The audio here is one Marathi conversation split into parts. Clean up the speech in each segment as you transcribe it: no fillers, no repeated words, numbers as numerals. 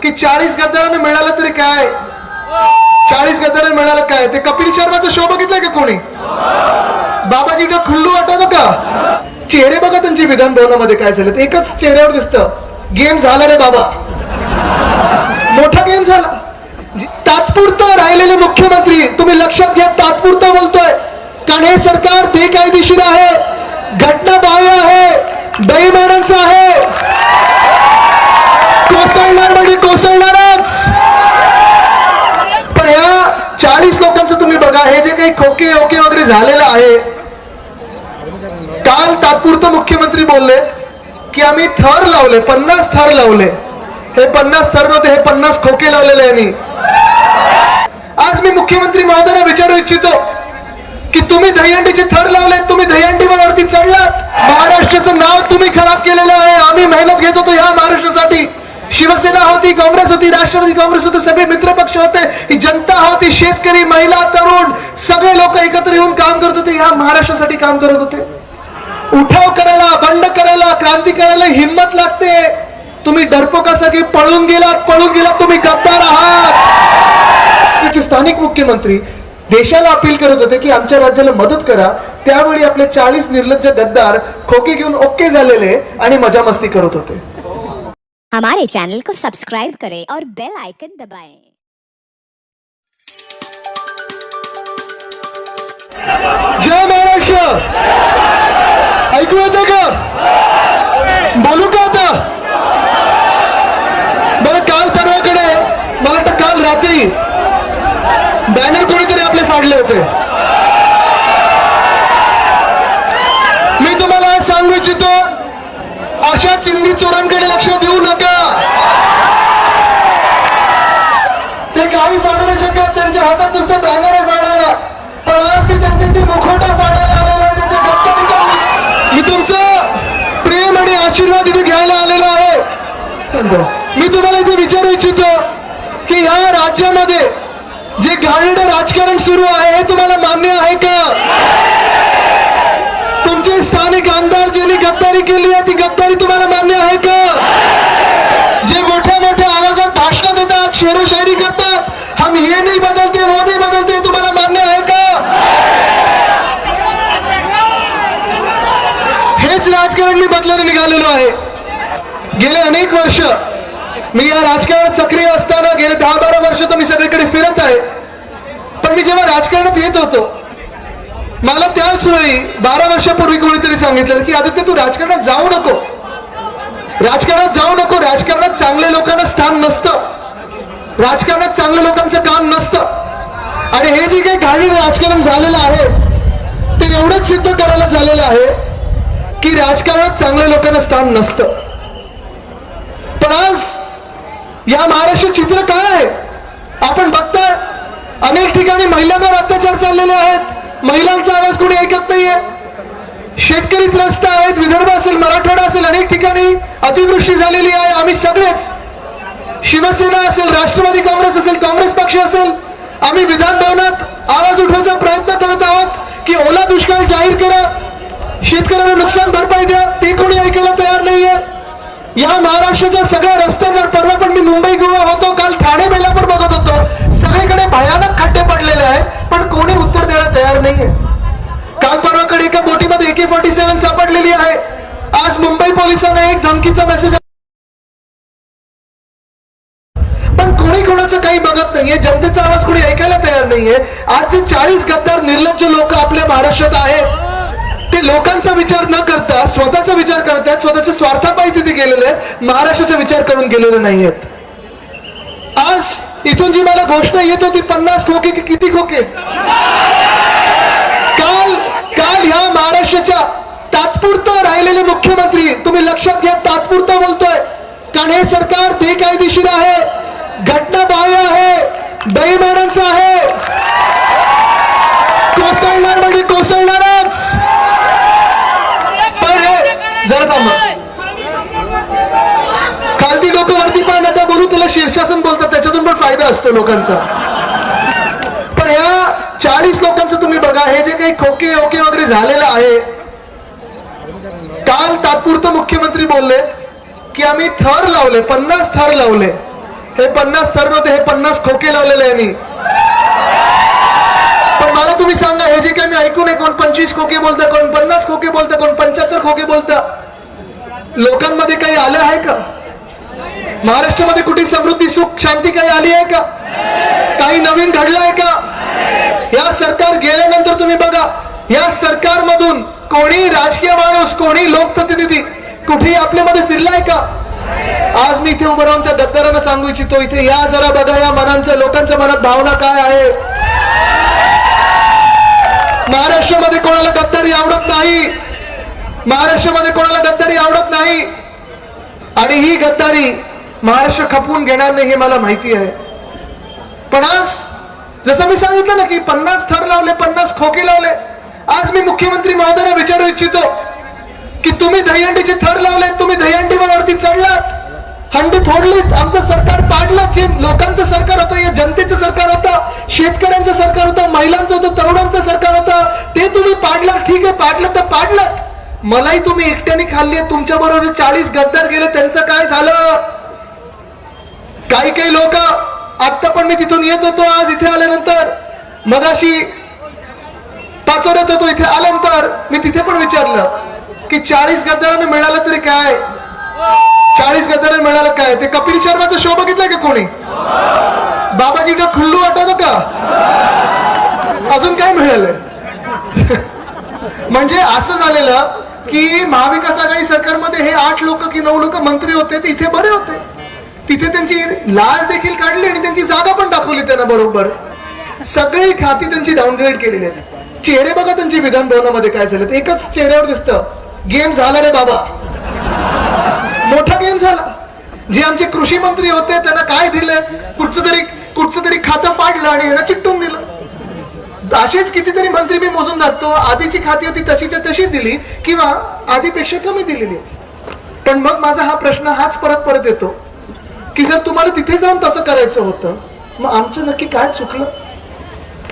की 40 गद्दारांना मिळालं तरी काय, 40 गद्दारांना मिळालं काय? ते कपिल शर्माचा शो बघितलाय का कोणी? बाबाजी का खुल्लू वाटत का? चेहरे बघा त्यांचे विधान भवनामध्ये काय झालं, एकच चेहऱ्यावर दिसतं, गेम झाला रे बाबा, मोठा गेम झाला. तात्पुरतं राहिलेले मुख्यमंत्री, तुम्ही लक्षात घ्या, तात्पुरतं बोलतोय, कारण हे सरकार बेकायदेशीर आहे, घटनाबाह्य आहे, बेईमानांचं आहे, कोसळणार म्हणजे कोसळणारच. पण या 40 लोकांचं तुम्ही बघा, हे जे काही खोके ओके वगैरे झालेलं आहे, काल तात्पुरतं मुख्यमंत्री बोलले की आम्ही थर लावले, 50 थर लावले. हे 50 थर नव्हते, हे 50 खोके लावलेले यांनी. आज मी मुख्यमंत्री महोदयांना विचारू इच्छितो की तुम्ही दहीहंडीचे थर लावले, तुम्ही दहीहंडीवरती चढलात, महाराष्ट्राचं नाव तुम्ही खराब केलेलं आहे. आम्ही मेहनत घेत होतो ह्या महाराष्ट्रासाठी, शिवसेना होती, काँग्रेस होती, राष्ट्रवादी काँग्रेस होते, सगळे मित्र पक्ष होते, ही जनता होती, शेतकरी, महिला, तरुण, सगळे लोक एकत्र येऊन काम करत होते, ह्या महाराष्ट्रासाठी काम करत होते. उठाव करायला, बंड करायला, क्रांती करायला हिम्मत लागते. तुम्ही डरपोकासारखे पळून गेलात, तुम्ही गद्दार आहात. स्थानिक मुख्यमंत्री देशाला अपील करत होते की आमच्या राज्याला मदत करा, त्यावेळी आपले 40 निर्लज्ज गद्दार खोके घेऊन ओके झालेले आणि मजा मस्ती करत होते. हमारे चैनल को सब्सक्राइब करें और बेल आइकन दबाएं. जय महाराष्ट्र. ऐकू येतं का? बोलू का आता? बरं, काल परवाकडे मला वाटतं काल रात्री बॅनर कोणीतरी आपले फाडले होते. मी तुम्हाला सांगू इच्छितो, अशा चिंधी चोरांकडे लक्ष देऊ नका. ते काही फाडू नाही शकत, त्यांच्या हातात नुसतं बॅनर आहे फाडायला. पण आज मी त्यांच्या इथे मुखवटा फाडायला आलेलो आहे, त्यांच्या गद्दारीचा. मी तुमचं प्रेम आणि आशीर्वाद इथे घ्यायला आलेलो आहे. मी तुम्हाला इथे विचारू इच्छितो की ह्या राज्यामध्ये जे घाणेरडं राजकारण सुरू आहे हे तुम्हाला मान्य आहे का? तुमचे स्थानिक आमदार ज्यांनी गद्दारी केली आहे, ती गद्दारी तुम्हाला मान्य आहे का? जे मोठ्या मोठ्या आवाजात भाषण देतात, शेरोशायरी करतात, हम ये नहीं बदलते वो नहीं बदलते, तुम्हाला मान्य आहे का? हेच राजकारण मी बदलायला निघालेलो आहे. गेले अनेक वर्ष मी या राजकारणात सक्रिय असताना, गेले 10-12 वर्ष तर मी सगळीकडे फिरत आहे. पण मी जेव्हा राजकारणात येत होतो, मला त्याच वेळी 12 वर्षापूर्वी कोणीतरी सांगितलं की आदित्य, तू राजकारणात जाऊ नको, राजकारणात जाऊ नको, राजकारणात चांगल्या लोकांना स्थान नसतं, राजकारणात चांगल्या लोकांचं काम नसतं. आणि हे जे काही घाणेरडं राजकारण झालेलं आहे ते एवढंच सिद्ध करायला झालेलं आहे की राजकारणात चांगल्या लोकांना स्थान नसतं. पण आज या महाराष्ट्र चित्र काय आहे आपण बघताय. अनेक ठिकाणी महिलांवर अत्याचार चाललेले आहेत, महिलांचा आवाज कोणी ऐकत नाहीये, शेतकरी त्रस्त आहेत, विदर्भ असेल, मराठवाडा असेल, अनेक ठिकाणी अतिवृष्टी झालेली आहे. आम्ही सगळेच, शिवसेना असेल, राष्ट्रवादी काँग्रेस असेल, काँग्रेस पक्ष असेल, आम्ही विधान भवनात आवाज उठवायचा प्रयत्न करत आहोत की ओला दुष्काळ जाहीर करा, शेतकऱ्यांना नुकसान भरपाई द्या. ते कोणी ऐकायला तयार नाहीये. या महाराष्ट्राच्या सगळ्या रस्त्यांवर, परवा पण मी मुंबई गोवा होतो, काल ठाणे बेलापूर बघत होतो, सगळीकडे भयानक खड्डे पडलेले आहेत, पण कोणी उत्तर द्यायला तयार नाहीये. काल परवाकडे एका बोटीमध्ये AK-47 सापडलेली आहे. आज मुंबई पोलिसांना एक धमकीचा मेसेज, पण कोणी कोणाचं काही बघत नाहीये, जनतेचा आवाज कोणी ऐकायला तयार नाहीये. आज जे 40 गद्दार निर्लज्ज लोक आपल्या महाराष्ट्रात आहेत, ते लोकांचा विचार न करता स्वतःचा विचार करतात, स्वतःच्या स्वार्थापायी तिथे गेलेले आहेत, महाराष्ट्राचा विचार करून गेलेले नाहीयेत. आज इथून जी मला घोषणा येत होती 50 खोके की किती खोके, काल ह्या महाराष्ट्राच्या तात्पुरतं राहिलेले मुख्यमंत्री, तुम्ही लक्षात घ्या, तात्पुरतं बोलतोय, कारण हे सरकार बेकायदेशीर आहे, घटनाबाह्य आहे, बेईमानांचं आहे, कोसळणार म्हणजे कोसळणारच. जरा थांबा, काल ती डोकं वरती पाय नका बोलू, त्याला शीर्षासन बोलतात, त्याच्यातून पण फायदा असतो लोकांचा. पण ह्या 40 लोकांचं तुम्ही बघा, हे जे काही खोके ओके वगैरे झालेलं आहे, काल तात्पुरतं मुख्यमंत्री बोलले की आम्ही थर लावले, 50 थर लावले. हे 50 थर नव्हते, हे 50 खोके लावलेले यांनी. पण मला तुम्ही सांगा, हे जे काय मी ऐकून कोण 25 खोके बोलतं, कोण 50 खोके बोलतं, कोण 75 खोके बोलतं. लोकांमध्ये काही आलं आहे का? महाराष्ट्रामध्ये कुठे समृद्धी सुख शांती काही आली आहे का? काही नवीन घडलं आहे का? या सरकार गेल्यानंतर तुम्ही बघा, या सरकारमधून कोणी राजकीय माणूस, कोणी लोकप्रतिनिधी कुठेही आपल्यामध्ये फिरलाय का? आज मी इथे उभं राहून त्या गद्दारांना सांगू इच्छितो, इथे या जरा बघा, या मनांच्या लोकांच्या मनात भावना काय आहे. महाराष्ट्रामध्ये कोणाला गद्दारी आवडत नाही, महाराष्ट्रामध्ये कोणाला गद्दारी आवडत नाही. आणि ही गद्दारी महाराष्ट्र खपवून घेणार नाही हे मला माहिती आहे. पण आज जसं मी सांगितलं ना की 50 थर लावले, 50 खोके लावले. आज मी मुख्यमंत्री महोदयांना विचारू इच्छितो की तुम्ही दहीहंडीचे थर लावले, तुम्ही दहीहंडीवरती चढलात, हंडी फोडलीत, आमचं सरकार पाडलं. जे लोकांचं सरकार होतं, हे जनतेचं सरकार होतं, शेतकऱ्यांचं सरकार होतं, महिलांचं होतं, तरुणांचं सरकार होतं, ते तुम्ही पाडलं. ठीक आहे, पाडलं तर पाडलं. मलाही तुम्ही एकट्याने खाल्ली. तुमच्या बरोबर जे 40 गद्दार गेले त्यांचं काय झालं? काही काही लोक, आता पण मी तिथून येत होतो, आज इथे आल्यानंतर, मगाशी पाचोऱ्यात होतो, इथे आल्यानंतर मी तिथे पण विचारलं की 40 गद्दारांना मिळालं तरी काय? 40 गद्दारांना मिळालं काय? ते कपिल शर्माचा शो बघितलाय का कोणी? बाबाजी का खुल्लू आठवतं का? अजून काय मिळालंय? म्हणजे असं झालेलं की महाविकास आघाडी सरकारमध्ये हे 8 लोक की 9 लोक मंत्री होते, ते इथे बरे होते. तिथे त्यांची लाज देखील काढली आणि त्यांची जागा पण दाखवली त्यांना बरोबर. सगळी खाती त्यांची डाऊनग्रेड केलेली आहेत. चेहरे बघा त्यांची विधान भवनामध्ये काय झालं, एकच चेहऱ्यावर दिसतं, गेम झाला रे बाबा, मोठा गेम झाला. जे आमचे कृषी मंत्री होते त्यांना काय दिलं, कुठचं तरी खातं फाडलं आणि यांना चिकटून दिलं. असेच कितीतरी मंत्री मी मोजून दाखतो, आधीची खाती होती तशीच्या तशी दिली किंवा आधीपेक्षा कमी दिलेली. पण मग माझा हा प्रश्न हाच परत येतो की जर तुम्हाला तिथे जाऊन तसं करायचं होतं, मग आमचं नक्की काय चुकलं?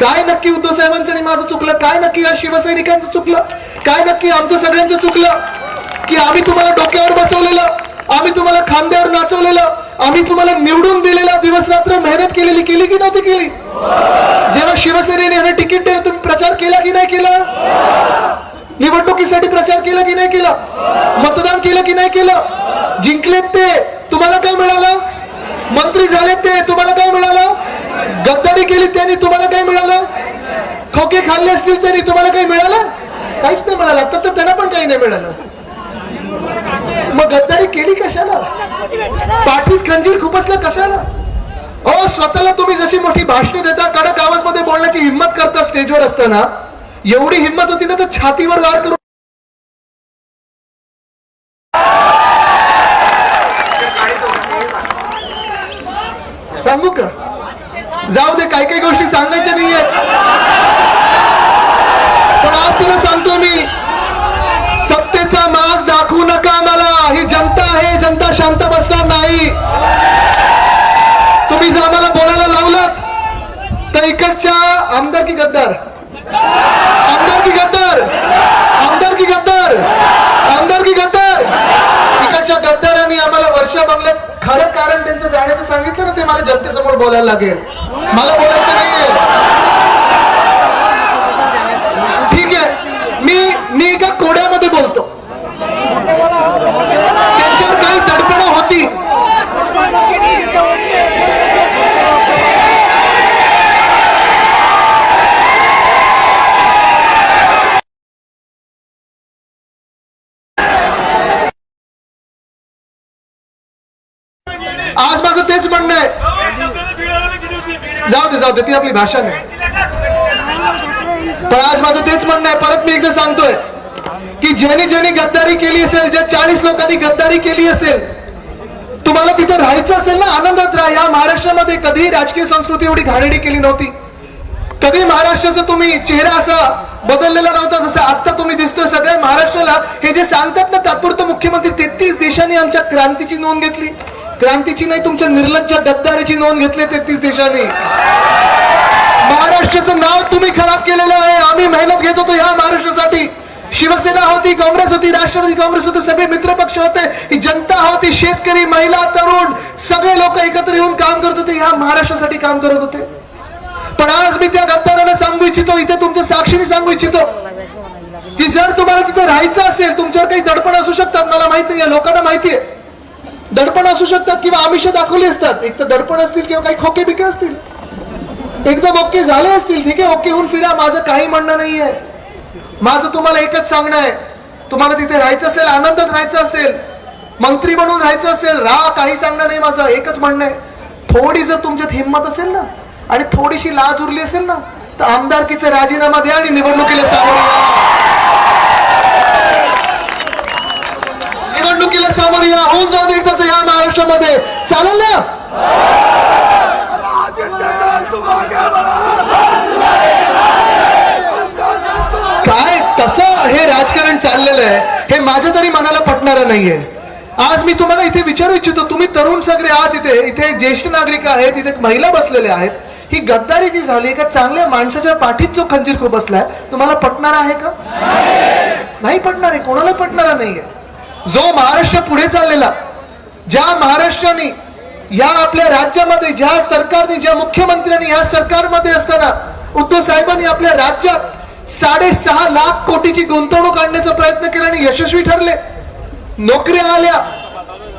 काय नक्की उद्धव साहेबांचं आणि माझं चुकलं? काय नक्की या शिवसैनिकांचं चुकलं? काय नक्की आमचं सगळ्यांचं चुकलं की आम्ही तुम्हाला डोक्यावर बसवलेलं, आम्ही तुम्हाला खांद्यावर नाचवलेलं, आम्ही तुम्हाला निवडून दिलेला, दिवस रात्र मेहनत केलेली, केली की नव्हती केली? जेव्हा शिवसेनेने तिकीट दिलं, तुम्ही प्रचार केला की नाही केला? निवडणुकीसाठी प्रचार केला की नाही केला? मतदान केलं की नाही केलं? जिंकलेत ते, तुम्हाला काय मिळालं? मंत्री झाले ते, तुम्हाला काय मिळालं? गद्दारी केली त्यांनी, तुम्हाला काय मिळालं? खोके खाल्ले असतील त्यांनी, तुम्हाला काही मिळालं? काहीच नाही मिळालं. आता तर त्यांना पण काही नाही मिळालं. मग गद्दारी केली कशाला? पाठीत खंजीर खुपसला कशाला? हो, स्वतःला तुम्ही जशी मोठी भाषणे देता, कडक आवाजमध्ये बोलण्याची हिंमत करता स्टेजवर असताना, एवढी हिंमत होती ना तर छातीवर वार करून सांगू का? जाऊ दे, काही गोष्टी सांगायच्या नाहीये. पण आज तुला सांगतो मी, सत्तेचा माज दाखवू नका मला. ही जनता आहे, जनता शांत बसणार नाही. तुम्ही जर आम्हाला बोलायला लावलात तर इकडच्या आमदार की गद्दार, आमदार की गद्दार, आमदार की गद्दार, आमदार की गद्दार, इकडच्या गद्दारांनी आम्हाला वर्षा बंगल्यात खरं कारण त्यांचं जाण्याचं सांगितलं ना, ते मला जनतेसमोर बोलायला लागेल. मला बोलायचं नाहीये. ठीक आहे, मी एका कोड्यामध्ये बोलतो. त्यांच्यावर काही दडपण होती. आज माझं तेच म्हणणं आहे. जाऊ दे ती आपली भाषा नाही. पण आज माझं तेच म्हणणं आहे, परत मी एकदा सांगतोय की ज्यांनी गद्दारी केली असेल, ज्या 40 लोकांनी गद्दारी केली असेल, तुम्हाला तिथे राहायचं असेल ना, आनंदात राहा. या महाराष्ट्रामध्ये कधीही राजकीय संस्कृती एवढी घाणेरडी केली नव्हती. कधी महाराष्ट्राचा तुम्ही चेहरा असा बदललेला नव्हता जसं आता तुम्ही दिसतोय. सगळ्या महाराष्ट्राला हे जे सांगतात ना तात्पुरतं मुख्यमंत्री, 33 देशांनी आमच्या क्रांतीची नोंद घेतली. क्रांतीची नाही, तुमच्या निर्लज्ज गद्दारीची नोंद घेतली 33 देशांनी. महाराष्ट्राचं नाव तुम्ही खराब केलेलं आहे. आम्ही मेहनत घेत होतो या महाराष्ट्रासाठी. शिवसेना होती, काँग्रेस होती, राष्ट्रवादी काँग्रेस होते, सगळे मित्रपक्ष होते, ही जनता होती, शेतकरी, महिला, तरुण, सगळे लोक एकत्र येऊन काम करत होते, ह्या महाराष्ट्रासाठी काम करत होते. पण आज मी त्या गद्दारांना सांगू इच्छितो, इथे तुमच्या साक्षीने सांगू इच्छितो की जर तुम्हाला तिथे राहायचं असेल, तुमच्यावर काही दडपण असू शकतात, मला माहिती आहे, लोकांना माहिती आहे, दडपण असू शकतात किंवा आमिष दाखवली असतात. एक तर दडपण असतील किंवा काही खोके बिके असतील, एकदम ओके झाले असतील, ठीक आहे, ओके होऊन फिरा, माझं काही म्हणणं नाहीये. माझं तुम्हाला एकच सांगणं आहे, तुम्हाला तिथे राहायचं असेल, आनंदात राहायचं असेल, मंत्री बनून राहायचं असेल, राहा, काही सांगणं नाही. माझं एकच म्हणणं आहे, थोडी जर तुमच्यात हिंमत असेल ना आणि थोडीशी लाज उरली असेल ना, तर आमदारकीचा राजीनामा द्या आणि निवडणुकीला सामोरे या. निवडणुकीला सामोरे या, होऊन जाऊ दे एकदाच या महाराष्ट्रामध्ये. चालेल ना? काय तसं हे राजकारण चाललेलं आहे, हे माझ्या तरी मनाला पटणारं नाहीये. आज मी तुम्हाला इथे विचारू इच्छितो, तुम्ही तरुण सगळे आहात, इथे ज्येष्ठ नागरिक आहेत, इथे महिला बसलेल्या आहेत, ही गद्दारी जी झाली एका चांगल्या माणसाच्या पाठीत जो खंजीर खूप बसलाय, तुम्हाला पटणार आहे का? नाही पटणार आहे, कोणाला पटणार नाहीये. जो महाराष्ट्र पुढे चाललेला, ज्या महाराष्ट्राने या आपल्या राज्यामध्ये, ज्या सरकारने, ज्या मुख्यमंत्र्यांनी या सरकारमध्ये असताना उद्धव साहेबांनी आपल्या राज्यात 6.5 लाख कोटीची गुंतवणूक आणण्याचा प्रयत्न केला आणि यशस्वी ठरले. नोकऱ्या आल्या,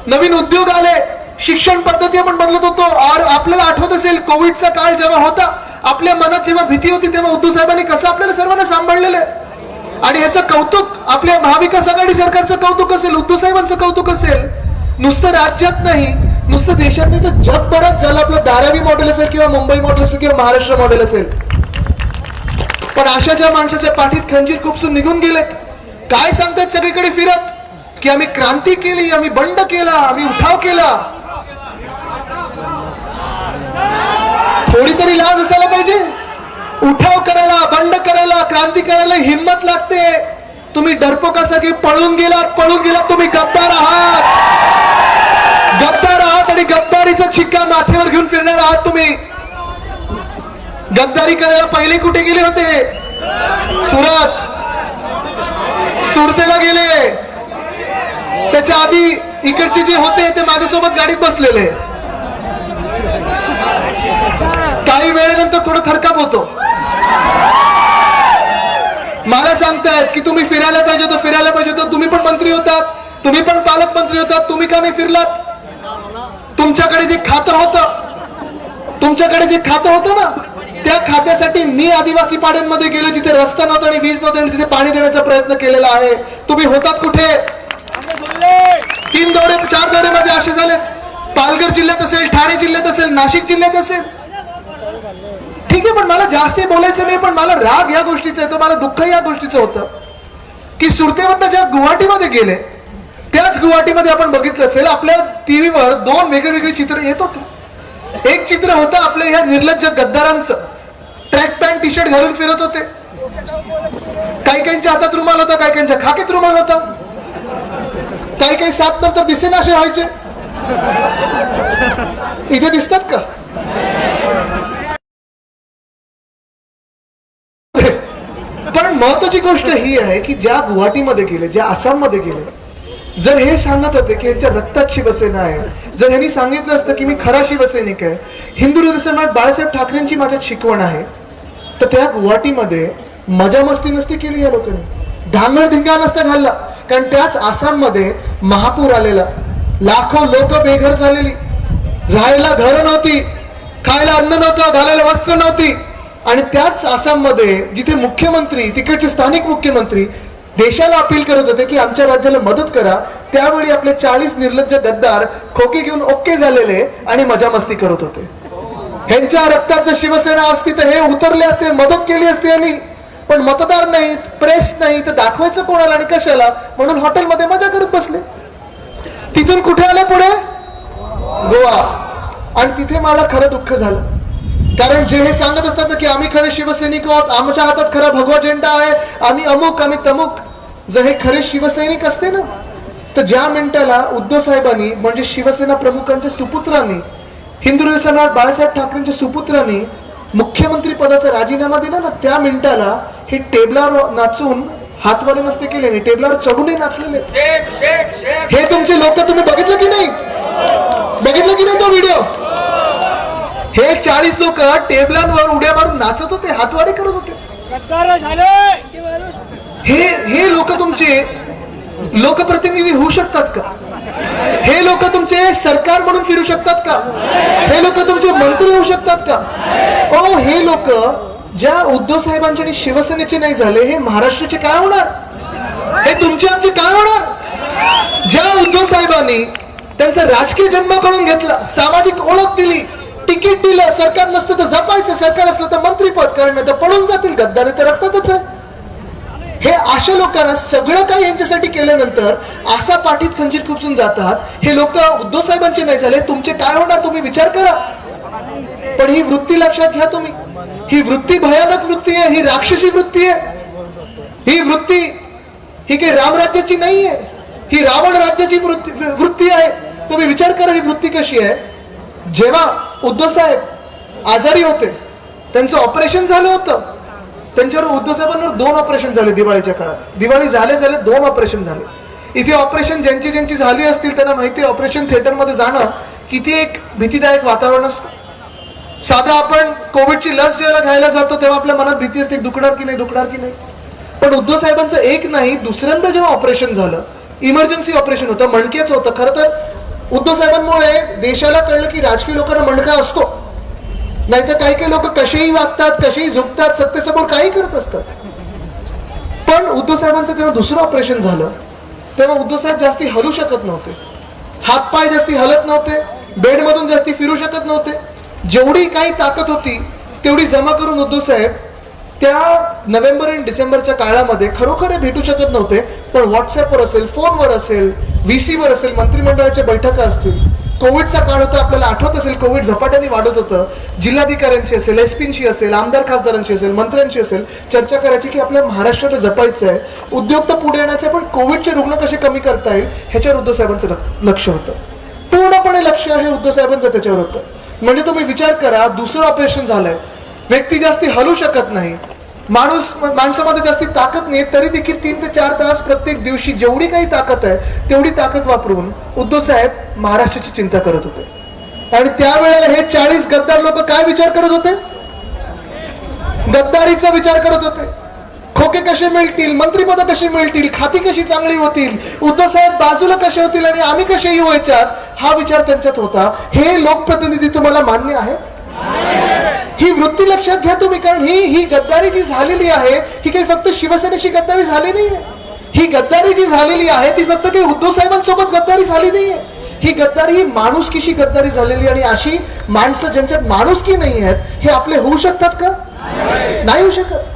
नवीन उद्योग आले, शिक्षण पद्धती आपण बदलत होतो. आपल्याला आठवत असेल, कोविडचा काळ जेव्हा होता, आपल्या मनात जेव्हा भीती होती, तेव्हा उद्धव साहेबांनी कसं आपल्याला सर्वांना सांभाळलेलं आहे. आणि ह्याचं कौतुक आपल्या महाविकास आघाडी सरकारचं कौतुक असेल, उद्धव साहेबांचं कौतुक असेल. नुसतं राज्यात नाही, नुसतं देशात नाही, तर जगभरात झालं. आपलं धारावी मॉडेल असेल किंवा मुंबई मॉडेल असेल किंवा महाराष्ट्र मॉडेल असेल. पण अशा ज्या माणसाच्या पाठीत खंजीर खूपसून निघून गेलेत, काय सांगतात सगळीकडे फिरत की आम्ही क्रांती केली, आम्ही बंड केला, आम्ही उठाव केला. थोडी तरी लाज असायला पाहिजे. उठाव करायला, बंड करायला, क्रांती करायला हिम्मत लागते. तुम्ही डरपोकासारखे पळून गेलात तुम्ही गद्दार आहात, आणि गद्दारीचा शिक्का माथ्यावर घेऊन फिरणार आहात तुम्ही. गद्दारी करायला पहिले कुठे गेले होते? सुरतेला गेले. त्याच्या आधी इकडचे जे होते ते माझ्यासोबत गाडीत बसलेले. काही वेळेनंतर थोडं थरकाप होतो. मला सांगतायत की तुम्ही फिरायला पाहिजे होतं, तुम्ही पण मंत्री होतात, तुम्ही पण पालकमंत्री होतात, तुम्ही का नाही फिरलात? तुमच्याकडे जे खातं होतं ना, त्या खात्यासाठी मी आदिवासी पाड्यांमध्ये गेलो, जिथे रस्ता नव्हता आणि वीज नव्हती आणि तिथे पाणी देण्याचा प्रयत्न केलेला आहे. तुम्ही होतात कुठे? 3 दौरे 4 दौरे माझे असे झाले. पालघर जिल्ह्यात असेल, ठाणे जिल्ह्यात असेल, नाशिक जिल्ह्यात असेल. ठीक आहे, पण मला जास्त बोलायचं नाही. पण मला राग या गोष्टीचा येतो, मला दुःख या गोष्टीचं होतं की सुरतेवरनं ज्या गुवाहाटीमध्ये गेले, त्याच गुवाहाटीमध्ये आपण बघितलं असेल, आपल्या टीव्हीवर 2 वेगवेगळी चित्र येत होते. एक चित्र होतं आपल्या ह्या निर्लज्ज गद्दारांचं, ट्रॅक पॅन्ट टी शर्ट घालून फिरत होते. काही काहींच्या हातात रुमाल होता, काही काहींच्या खाकीत रुमाल होता, काही 7 नंतर दिसेनाशे व्हायचे. इथे दिसतात का? पण महत्वाची गोष्ट ही आहे की ज्या गुवाहाटीमध्ये गेले, ज्या आसाममध्ये गेले, जर हे सांगत होते की यांच्या रक्तात शिवसेना आहे, जर यांनी सांगितलं असतं की मी खरा शिवसैनिक आहे, हिंदू हृदय सम्राट बाळासाहेब ठाकरेंची माझ्यात शिकवण आहे, तर त्या गुवाहाटीमध्ये मजा मस्ती नसती केली या लोकांनी, धांगडधिंगा नसता घालला. कारण त्याच आसाममध्ये महापूर आलेला, लाखो लोक बेघर झालेली, राहायला घर नव्हती, खायला अन्न नव्हतं, घालायला वस्त्र नव्हती. आणि त्याच आसाममध्ये जिथे मुख्यमंत्री, तिकडचे स्थानिक मुख्यमंत्री देशाला अपील करत होते की आमच्या राज्याला मदत करा, त्यावेळी आपले 40 निर्लज्ज गद्दार खोके घेऊन ओके झालेले आणि मजा मस्ती करत होते. ह्यांच्या रक्तात जर शिवसेना असती तर हे उतरले असते, मदत केली असते यांनी. पण मतदार नाहीत, प्रेस नाही, तर दाखवायचं कोणाला आणि कशाला? म्हणून हॉटेलमध्ये मजा करत बसले. तिथून कुठे आले पुढे? गोवा. आणि तिथे मला खरं दुःख झालं, कारण जे हे सांगत असतात ना की आम्ही खरे शिवसैनिक आहोत, आमच्या हातात खरा भगवा झेंडा आहे, आम्ही अमुक आम्ही तमुक. जर हे खरे शिवसैनिक असते ना, तर ज्या मिनिटाला उद्धव साहेबांनी म्हणजे शिवसेना प्रमुखांच्या सुपुत्रांनी, हिंदू हृदय सम्राट बाळासाहेब ठाकरेंच्या सुपुत्रांनी मुख्यमंत्री पदाचा राजीनामा दिला ना, त्या मिनिटाला हे टेबलावर नाचून हातवारे नसते केले नाही, टेबलावर चढूनही नाचलेले. हे तुमचे लोक तुम्ही बघितलं की नाही? बघितलं की नाही तो व्हिडिओ? हे 40 लोक टेबलांवर उड्या मारून नाचत होते, हातवारे करत होते. हे लोक तुमचे लोकप्रतिनिधी होऊ शकतात का? हे लोक तुमचे सरकार म्हणून फिरू शकतात का? हे लोक तुमचे मंत्री होऊ शकतात का? ओ, हे लोक ज्या उद्धव साहेबांचे आणि शिवसेनेचे नाही झाले, हे महाराष्ट्राचे काय होणार? हे तुमचे आमचे काय होणार? ज्या उद्धव साहेबांनी त्यांचा राजकीय जन्म करून घेतला, सामाजिक ओळख दिली, तिकीट दिलं, सरकार नसतं तर जपायचं, सरकार असलं तर मंत्रीपद करण्यात पळून जातील, गद्दारी तर रक्तातच आहे. हे अशा लोकांना सगळं काही यांच्यासाठी केल्यानंतर असा पाठीत खंजीर खुपसून जातात. हे लोक उद्धव साहेबांचे नाही झाले, तुमचे काय होणार तुम्ही विचार करा. पण ही वृत्ती लक्षात घ्या तुम्ही. ही वृत्ती भयानक वृत्ती आहे, ही राक्षसी वृत्ती आहे. ही वृत्ती ही काही रामराज्याची नाहीये, ही रावण राज्याची वृत्ती आहे. तुम्ही विचार करा ही वृत्ती कशी आहे. जेव्हा उद्धव साहेब आजारी होते, त्यांचं ऑपरेशन झालं होतं, त्यांच्यावर उद्धव साहेबांवर 2 ऑपरेशन झाले दिवाळीच्या काळात. दिवाळी झाले 2 ऑपरेशन झाले. इथे ऑपरेशन ज्यांची झाली असतील त्यांना माहिती आहे, ऑपरेशन थिएटरमध्ये जाणं किती एक भीतीदायक वातावरण असतं. साधा आपण कोविडची लस जेव्हा घ्यायला जातो तेव्हा आपल्या मनात भीती असते, दुखणार की नाही. पण उद्धव साहेबांचं एक नाही, दुसऱ्यांदा जेव्हा ऑपरेशन झालं, इमर्जन्सी ऑपरेशन होतं, मणक्याचं होतं. खरं तर उद्धव साहेबांमुळे देशाला कळलं की राजकीय लोकांना मणका असतो, नाहीतर काही लोक कसेही वागतात, कसेही झुकतात, सत्तेसमोर काही करत असतात. पण उद्धव साहेबांचं जेव्हा दुसरं ऑपरेशन झालं तेव्हा उद्धव साहेब जास्ती हलू शकत नव्हते, हातपाय जास्ती हलत नव्हते, बेडमधून जास्ती फिरू शकत नव्हते. जेवढी काही ताकद होती तेवढी जमा करून उद्धव साहेब त्या नोव्हेंबर आणि डिसेंबरच्या काळामध्ये खरोखर भेटू शकत नव्हते. पण व्हॉट्सअपवर असेल, फोनवर असेल, VC-वर असेल, मंत्रिमंडळाच्या बैठका असतील, कोविडचा काळ होता, आपल्याला आठवत असेल, कोविड झपाट्याने वाढत होतं. जिल्हाधिकाऱ्यांची असेल, SP-ची असेल, आमदार खासदारांची असेल, मंत्र्यांची असेल, चर्चा करायची की आपल्या महाराष्ट्राला जपायचं आहे, उद्योग तर पुढे येण्याचे, पण कोविडचे रुग्ण कसे कमी करता येईल ह्याच्यावर उद्धव साहेबांचं लक्ष होतं. पूर्णपणे लक्ष हे उद्धव साहेबांचं त्याच्यावर होतं. म्हणजे तुम्ही विचार करा, दुसरं ऑपरेशन झालंय, व्यक्ती जास्ती हलू शकत नाही, माणसामध्ये जास्ती ताकद नाही, तरी देखील 3 ते 4 तास प्रत्येक दिवशी जेवढी काही ताकद आहे तेवढी ताकद वापरून उद्धव साहेब महाराष्ट्राची चिंता करत होते. आणि त्यावेळेला हे 40 गद्दार लोक काय विचार करत होते? गद्दारीचा विचार करत होते. खोके कसे मिळतील, मंत्रिपद कशी मिळतील, खाती कशी चांगली होतील, उद्धव साहेब बाजूला कसे होतील आणि आम्ही कसे येऊ याच्यात, हा विचार त्यांच्यात होता. हे लोकप्रतिनिधी तुम्हाला मान्य आहेत? ही वृत्ती लक्षात घ्या तुम्ही. कारण ही गद्दारी जी झालेली आहे ही काही फक्त शिवसेनेशी गद्दारी झाली नाहीये. ही गद्दारी जी झालेली आहे ती फक्त काही उद्धव साहेबांसोबत गद्दारी झाली नाहीये. ही गद्दारी ही माणुसकीशी गद्दारी झालेली. आणि अशी माणसं ज्यांच्यात माणुसकी नाही आहेत हे आपले होऊ शकतात का? नाही होऊ शकत.